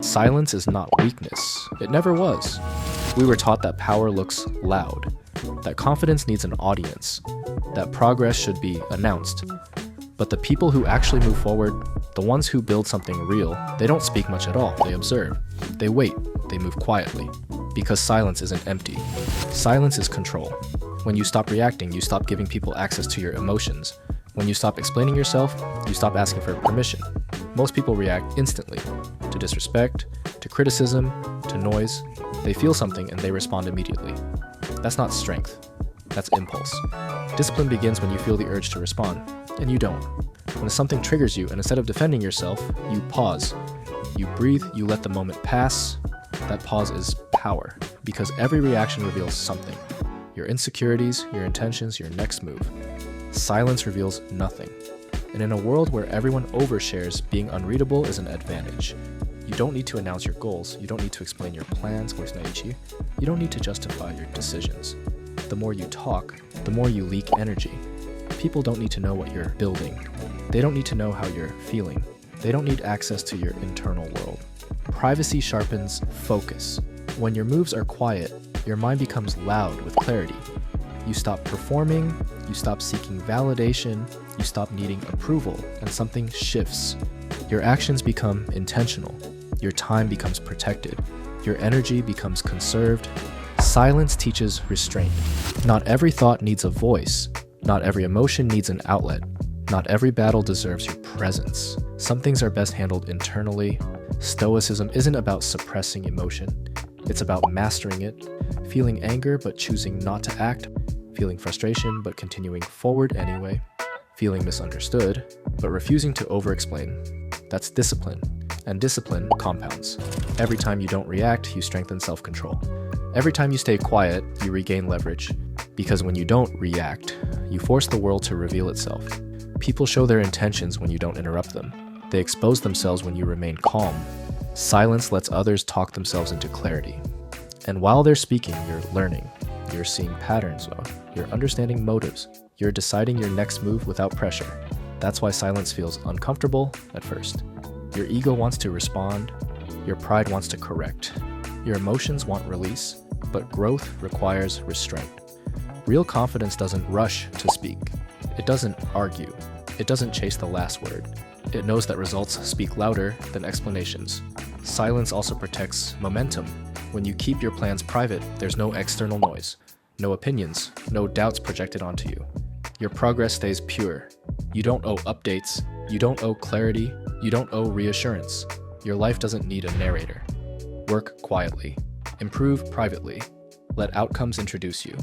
Silence is not weakness. It never was. We were taught that power looks loud, that confidence needs an audience, that progress should be announced. But the people who actually move forward, the ones who build something real, they don't speak much at all. They observe. They wait. They move quietly. Because silence isn't empty. Silence is control. When you stop reacting, you stop giving people access to your emotions. When you stop explaining yourself, you stop asking for permission. Most people react instantly to disrespect, to criticism, to noise. They feel something and they respond immediately. That's not strength. That's impulse. Discipline begins when you feel the urge to respond, and you don't. When something triggers you, and instead of defending yourself, you pause. You breathe, you let the moment pass. That pause is power, because every reaction reveals something. Your insecurities, your intentions, your next move. Silence reveals nothing. And in a world where everyone overshares, being unreadable is an advantage. You don't need to announce your goals. You don't need to explain your plans. You don't need to justify your decisions. The more you talk, the more you leak energy. People don't need to know what you're building. They don't need to know how you're feeling. They don't need access to your internal world. Privacy sharpens focus. When your moves are quiet, your mind becomes loud with clarity. You stop performing, you stop seeking validation, you stop needing approval, and something shifts. Your actions become intentional. Your time becomes protected. Your energy becomes conserved. Silence teaches restraint. Not every thought needs a voice. Not every emotion needs an outlet. Not every battle deserves your presence. Some things are best handled internally. Stoicism isn't about suppressing emotion. It's about mastering it, feeling anger but choosing not to act, feeling frustration but continuing forward anyway, feeling misunderstood but refusing to over-explain. That's discipline, and discipline compounds. Every time you don't react, you strengthen self-control. Every time you stay quiet, you regain leverage, because when you don't react, you force the world to reveal itself. People show their intentions when you don't interrupt them. They expose themselves when you remain calm. Silence lets others talk themselves into clarity. And while they're speaking, you're learning. You're seeing patterns, you're understanding motives. You're deciding your next move without pressure. That's why silence feels uncomfortable at first. Your ego wants to respond. Your pride wants to correct. Your emotions want release, but growth requires restraint. Real confidence doesn't rush to speak. It doesn't argue. It doesn't chase the last word. It knows that results speak louder than explanations. Silence also protects momentum. When you keep your plans private, there's no external noise, no opinions, no doubts projected onto you. Your progress stays pure. You don't owe updates. You don't owe clarity. You don't owe reassurance. Your life doesn't need a narrator. Work quietly. Improve privately. Let outcomes introduce you.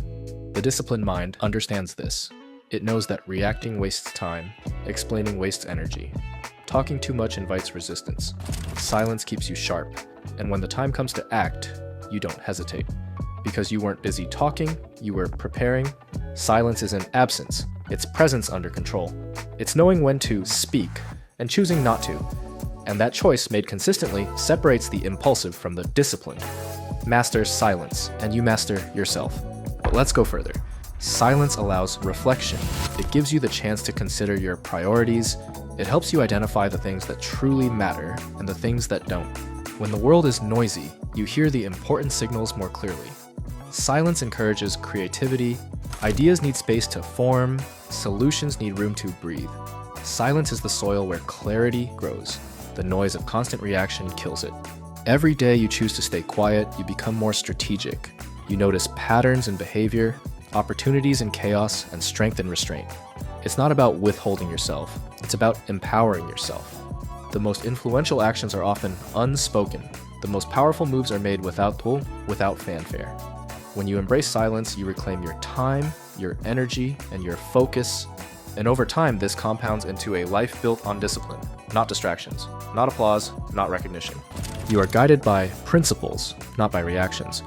The disciplined mind understands this. It knows that reacting wastes time, explaining wastes energy. Talking too much invites resistance. Silence keeps you sharp. And when the time comes to act, you don't hesitate. Because you weren't busy talking, you were preparing. Silence isn't absence. It's presence under control. It's knowing when to speak and choosing not to. And that choice made consistently separates the impulsive from the disciplined. Master silence, and you master yourself. But let's go further. Silence allows reflection. It gives you the chance to consider your priorities. It helps you identify the things that truly matter and the things that don't. When the world is noisy, you hear the important signals more clearly. Silence encourages creativity. Ideas need space to form. Solutions need room to breathe. Silence is the soil where clarity grows. The noise of constant reaction kills it. Every day you choose to stay quiet, you become more strategic. You notice patterns in behavior, opportunities in chaos, and strength in restraint. It's not about withholding yourself. It's about empowering yourself. The most influential actions are often unspoken. The most powerful moves are made without fanfare. When you embrace silence, you reclaim your time, your energy, and your focus. And over time, this compounds into a life built on discipline, not distractions, not applause, not recognition. You are guided by principles, not by reactions.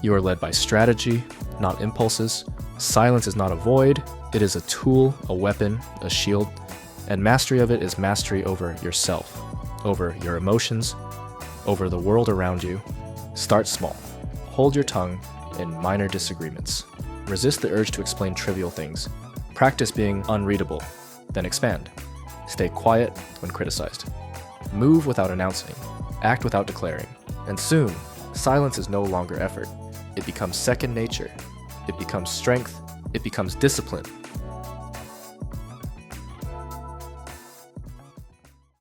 You are led by strategy, not impulses. Silence is not a void. It is a tool, a weapon, a shield. And mastery of it is mastery over yourself, over your emotions, over the world around you. Start small. Hold your tongue in minor disagreements. Resist the urge to explain trivial things. Practice being unreadable, then expand. Stay quiet when criticized. Move without announcing. Act without declaring. And soon, silence is no longer effort. It becomes second nature. It becomes strength. It becomes discipline.